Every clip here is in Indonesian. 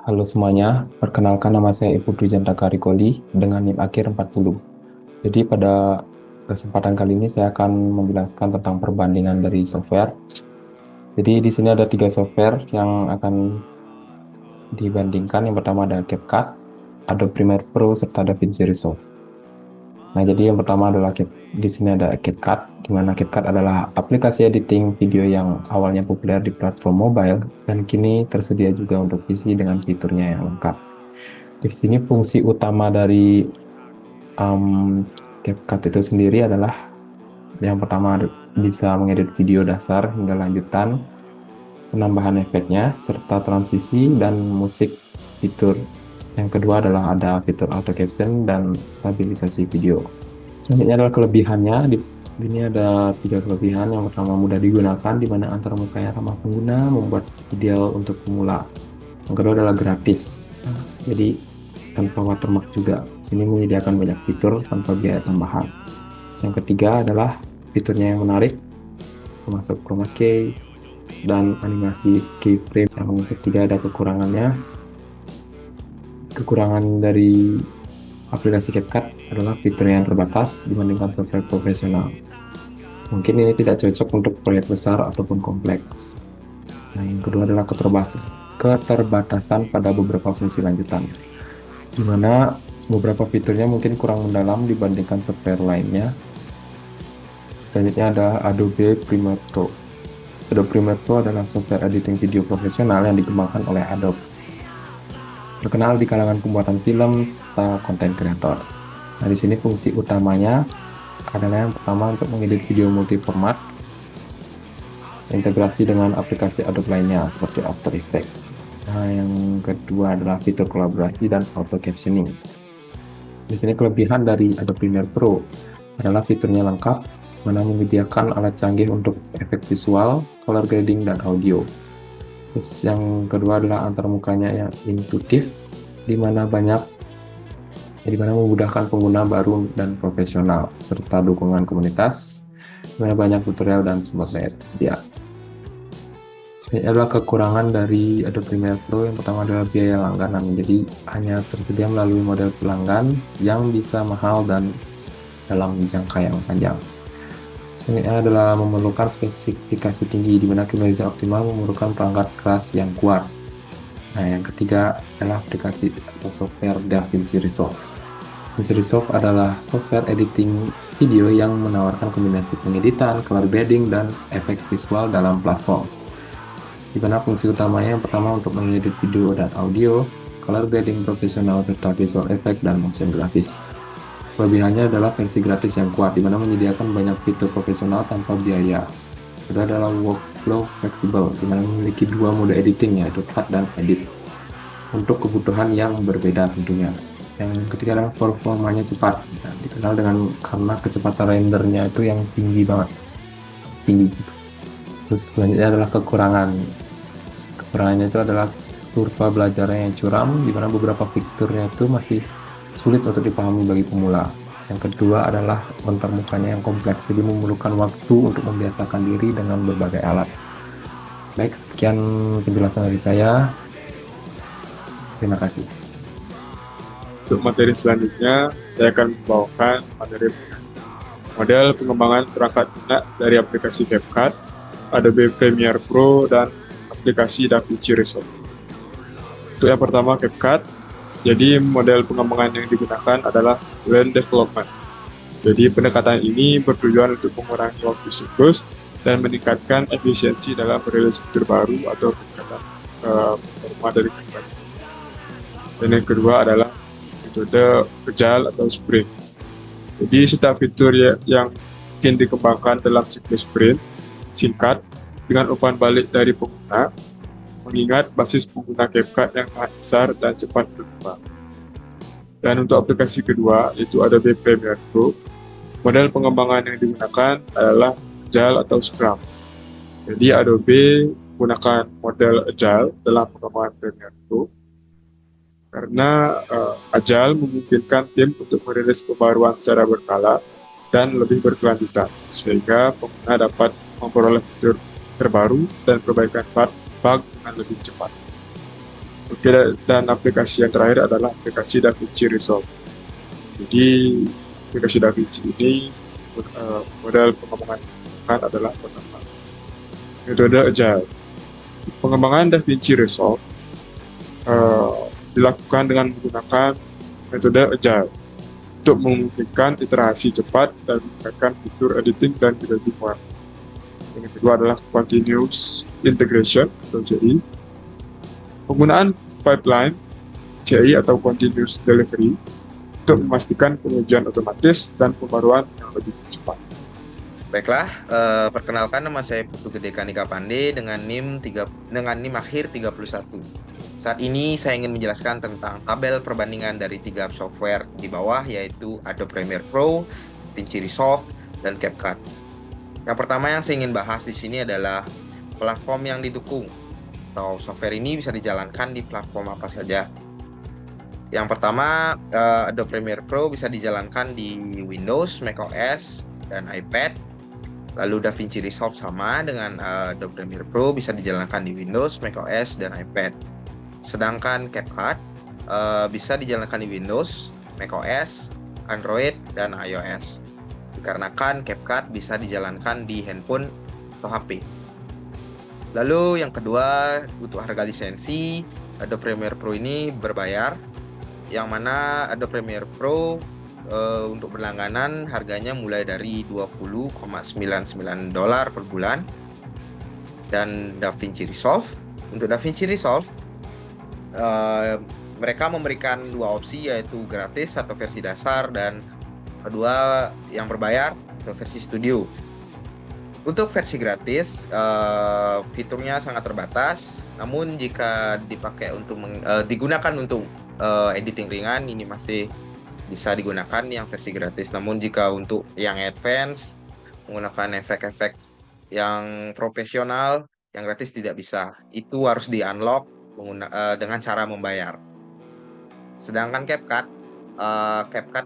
Halo semuanya, perkenalkan nama saya Ibu Dwijantaka Rikoli dengan NIM akhir 40. Jadi pada kesempatan kali ini saya akan menjelaskan tentang perbandingan dari software. Jadi di sini ada 3 software yang akan dibandingkan. Yang pertama ada CapCut, Adobe Premiere Pro, serta DaVinci Resolve. Nah, jadi yang pertama adalah di sini ada CapCut, di mana CapCut adalah aplikasi editing video yang awalnya populer di platform mobile dan kini tersedia juga untuk PC dengan fiturnya yang lengkap. Di sini fungsi utama dari CapCut itu sendiri adalah yang pertama bisa mengedit video dasar hingga lanjutan, penambahan efeknya, serta transisi dan musik fitur. Yang kedua adalah ada fitur auto caption dan stabilisasi video. Selanjutnya adalah kelebihannya. Di sini ada 3 kelebihan. Yang pertama mudah digunakan, di mana antarmukanya ramah pengguna, membuat ideal untuk pemula. Yang kedua adalah gratis. Jadi tanpa watermark juga. Sini menyediakan banyak fitur tanpa biaya tambahan. Yang ketiga adalah fiturnya yang menarik, termasuk chroma key dan animasi keyframe. Yang ketiga ada kekurangannya. Kekurangan dari aplikasi CapCut adalah fitur yang terbatas dibandingkan software profesional. Mungkin ini tidak cocok untuk proyek besar ataupun kompleks. Nah, yang kedua adalah keterbatasan pada beberapa fungsi lanjutan, di mana beberapa fiturnya mungkin kurang mendalam dibandingkan software lainnya. Selanjutnya ada Adobe Premiere Pro. Adobe Premiere Pro adalah software editing video profesional yang dikembangkan oleh Adobe. Terkenal di kalangan pembuatan film serta konten kreator. Nah, di sini fungsi utamanya adalah yang pertama untuk mengedit video multi-format, integrasi dengan aplikasi Adobe lainnya seperti After Effects. Nah, yang kedua adalah fitur kolaborasi dan auto captioning. Di sini kelebihan dari Adobe Premiere Pro adalah fiturnya lengkap, mana menyediakan alat canggih untuk efek visual, color grading, dan audio. Terus yang kedua adalah antarmukanya yang intuitif, di mana memudahkan pengguna baru dan profesional, serta dukungan komunitas, di mana banyak tutorial dan sumber daya tersedia. Ini adalah kekurangan dari Adobe Premiere Pro. Yang pertama adalah biaya langganan, jadi hanya tersedia melalui model pelanggan yang bisa mahal dan dalam jangka yang panjang. Selanjutnya adalah memerlukan spesifikasi tinggi, di mana kinerja optimal memerlukan perangkat keras yang kuat. Nah, yang ketiga adalah aplikasi atau software DaVinci Resolve. DaVinci Resolve adalah software editing video yang menawarkan kombinasi pengeditan, color grading, dan efek visual dalam platform. Di mana fungsi utamanya yang pertama untuk mengedit video dan audio, color grading profesional, serta visual effect dan motion grafis. Kelebihannya adalah versi gratis yang kuat, di mana menyediakan banyak fitur profesional tanpa biaya. Kedua adalah workflow fleksibel, di mana memiliki 2 mode editing, yaitu cut dan edit, untuk kebutuhan yang berbeda tentunya. Yang ketiga adalah performanya cepat, dikenal karena kecepatan rendernya itu yang tinggi banget, tinggi. Terus selanjutnya adalah kekurangannya itu adalah kurva belajarnya yang curam, di mana beberapa fiturnya itu masih sulit untuk dipahami bagi pemula. Yang kedua adalah antarmukanya yang kompleks, jadi memerlukan waktu untuk membiasakan diri dengan berbagai alat. Baik, sekian penjelasan dari saya. Terima kasih. Untuk materi selanjutnya, saya akan membawakan model pengembangan perangkat lunak dari aplikasi CapCut, Adobe Premiere Pro, dan aplikasi DaVinci Resolve. Untuk yang pertama, CapCut. Jadi model pengembangan yang digunakan adalah Learn Development. Jadi pendekatan ini bertujuan untuk mengurangi waktu siklus dan meningkatkan efisiensi dalam merilis fitur baru atau peningkatan performa dari CapCut. Dan yang kedua adalah metode agile atau sprint. Jadi setiap fitur yang ingin dikembangkan dalam siklus sprint singkat dengan umpan balik dari pengguna, mengingat basis pengguna CapCut yang sangat besar dan cepat berkembang. Dan untuk aplikasi kedua, yaitu Adobe Premiere Pro, model pengembangan yang digunakan adalah Agile atau Scrum. Jadi Adobe menggunakan model Agile dalam pengembangan Premiere Pro, karena Agile memungkinkan tim untuk merilis pembaruan secara berkala dan lebih berkelanjutan, sehingga pengguna dapat memperoleh fitur terbaru dan perbaikan bug dengan lebih cepat. Oke, dan aplikasi yang terakhir adalah aplikasi DaVinci Resolve. Jadi aplikasi DaVinci ini model pengembangan adalah pertama metode Agile. Pengembangan DaVinci Resolve eh, dilakukan dengan menggunakan metode Agile untuk memungkinkan iterasi cepat dan meningkatkan fitur editing dan debugging web. Yang kedua adalah Continuous Integration atau CI. Penggunaan pipeline CI atau Continuous Delivery untuk memastikan pengujian otomatis dan pembaruan yang lebih cepat. Baiklah, perkenalkan nama saya Putu Gede Kanika Pande dengan NIM akhir 31. Saat ini saya ingin menjelaskan tentang tabel perbandingan dari 3 software di bawah, yaitu Adobe Premiere Pro, DaVinci Resolve, dan CapCut. Yang pertama yang saya ingin bahas di sini adalah platform yang didukung, atau software ini bisa dijalankan di platform apa saja. Yang pertama, Adobe Premiere Pro bisa dijalankan di Windows, macOS, dan iPad. Lalu DaVinci Resolve sama dengan Adobe Premiere Pro bisa dijalankan di Windows, macOS, dan iPad. Sedangkan CapCut bisa dijalankan di Windows, macOS, Android, dan iOS. Dikarenakan CapCut bisa dijalankan di handphone atau HP. Lalu yang kedua, untuk harga lisensi, Adobe Premiere Pro ini berbayar, yang mana Adobe Premiere Pro untuk berlangganan harganya mulai dari $20,99 per bulan. Dan DaVinci Resolve, untuk DaVinci Resolve mereka memberikan 2 opsi, yaitu gratis atau versi dasar, dan kedua yang berbayar atau versi studio. Untuk versi gratis, fiturnya sangat terbatas, namun jika dipakai untuk digunakan untuk editing ringan, ini masih bisa digunakan yang versi gratis. Namun jika untuk yang advance, menggunakan efek-efek yang profesional, yang gratis tidak bisa. Itu harus di-unlock dengan cara membayar. Sedangkan CapCut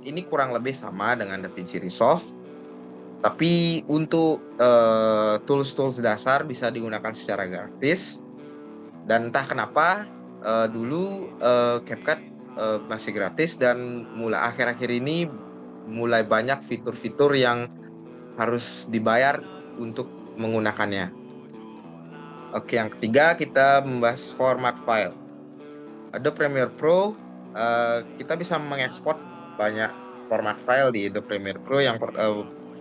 ini kurang lebih sama dengan DaVinci Resolve, tapi untuk tools-tools dasar bisa digunakan secara gratis. Dan entah kenapa dulu CapCut masih gratis, dan mulai akhir-akhir ini mulai banyak fitur-fitur yang harus dibayar untuk menggunakannya. Oke, yang ketiga kita membahas format file. Adobe Premiere Pro kita bisa mengekspor banyak format file di Adobe Premiere Pro, yang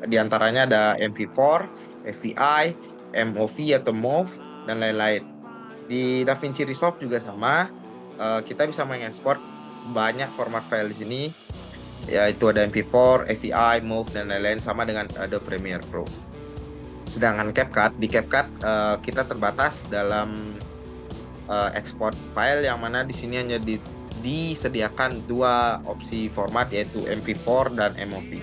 diantaranya ada MP4, AVI, MOV atau MOV, dan lain-lain. Di DaVinci Resolve juga sama, kita bisa mengekspor banyak format file di sini, yaitu ada MP4, AVI, MOV, dan lain-lain, sama dengan Adobe Premiere Pro. Sedangkan di CapCut kita terbatas dalam export file, yang mana di sini hanya disediakan 2 opsi format, yaitu MP4 dan MOV.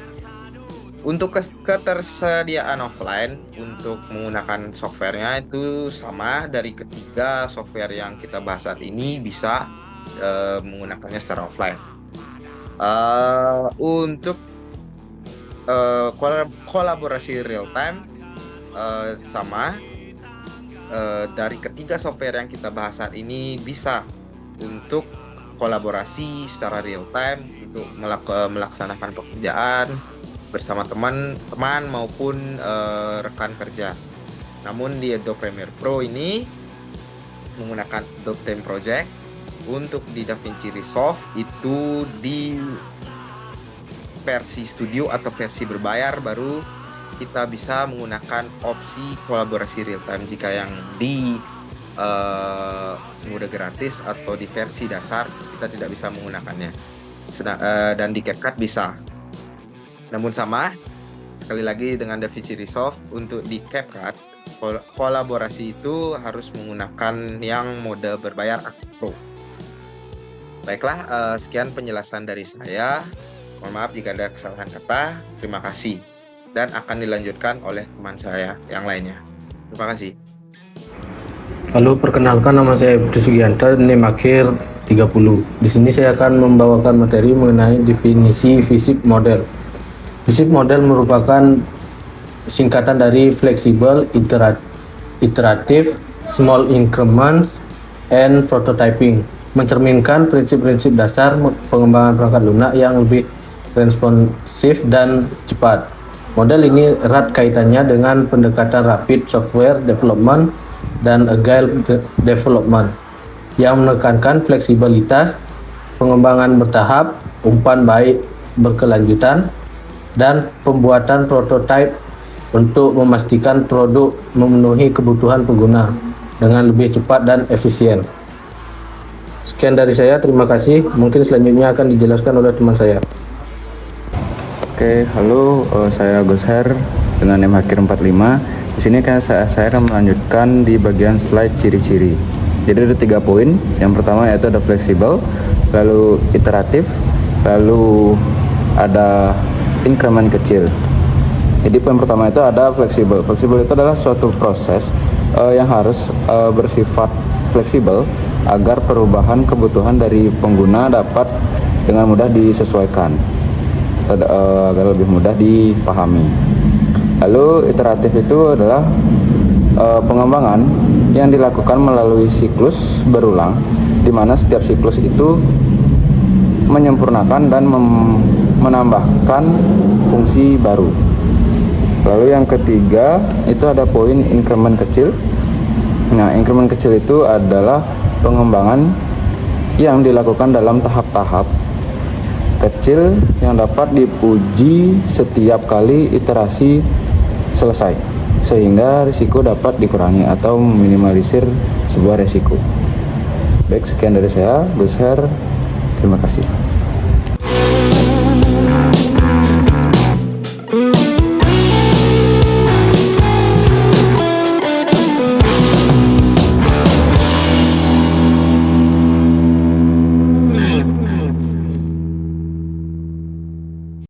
Untuk ketersediaan offline untuk menggunakan softwarenya itu sama dari ketiga software yang kita bahas saat ini, bisa menggunakannya secara offline. Untuk kolaborasi real time sama dari ketiga software yang kita bahas saat ini, bisa untuk kolaborasi secara real time untuk melaksanakan pekerjaan bersama teman-teman maupun rekan kerja. Namun di Adobe Premiere Pro ini menggunakan Adobe Theme Project. Untuk di DaVinci Resolve itu di versi studio atau versi berbayar, baru kita bisa menggunakan opsi kolaborasi real time. Jika yang di mode gratis atau di versi dasar, kita tidak bisa menggunakannya. Dan di CapCut bisa. Namun sama, sekali lagi dengan DaVinci Resolve, untuk di CapCut kolaborasi itu harus menggunakan yang mode berbayar atau Pro. Baiklah, sekian penjelasan dari saya. Mohon maaf jika ada kesalahan kata. Terima kasih. Dan akan dilanjutkan oleh teman saya yang lainnya. Terima kasih. Halo, perkenalkan nama saya Budi Sugianta, NIM akhir 30. Di sini saya akan membawakan materi mengenai definisi FISIP model. FISIP model merupakan singkatan dari Flexible, Iterative, Small Increments, and Prototyping. mencerminkan prinsip-prinsip dasar pengembangan perangkat lunak yang lebih responsif dan cepat. Model ini erat kaitannya dengan pendekatan rapid software development dan agile development yang menekankan fleksibilitas, pengembangan bertahap, umpan baik berkelanjutan, dan pembuatan prototipe untuk memastikan produk memenuhi kebutuhan pengguna dengan lebih cepat dan efisien. Sekian dari saya, terima kasih. Mungkin selanjutnya akan dijelaskan oleh teman saya. Oke, halo, saya Gosher dengan NIM Hakir 45. Di sini kan saya akan melanjutkan di bagian slide ciri-ciri. Jadi ada 3 poin. Yang pertama yaitu ada fleksibel, lalu iteratif, lalu ada increment kecil. Jadi poin pertama itu ada fleksibel. Fleksibel itu adalah suatu proses yang harus bersifat fleksibel agar perubahan kebutuhan dari pengguna dapat dengan mudah disesuaikan, agar lebih mudah dipahami. Lalu iteratif itu adalah pengembangan yang dilakukan melalui siklus berulang, di mana setiap siklus itu menyempurnakan dan menambahkan fungsi baru. Lalu yang ketiga itu ada poin increment kecil. Nah, increment kecil itu adalah pengembangan yang dilakukan dalam tahap-tahap kecil yang dapat diuji setiap kali iterasi selesai, sehingga risiko dapat dikurangi atau meminimalisir sebuah risiko. Baik, sekian dari saya, Gus Her. Terima kasih.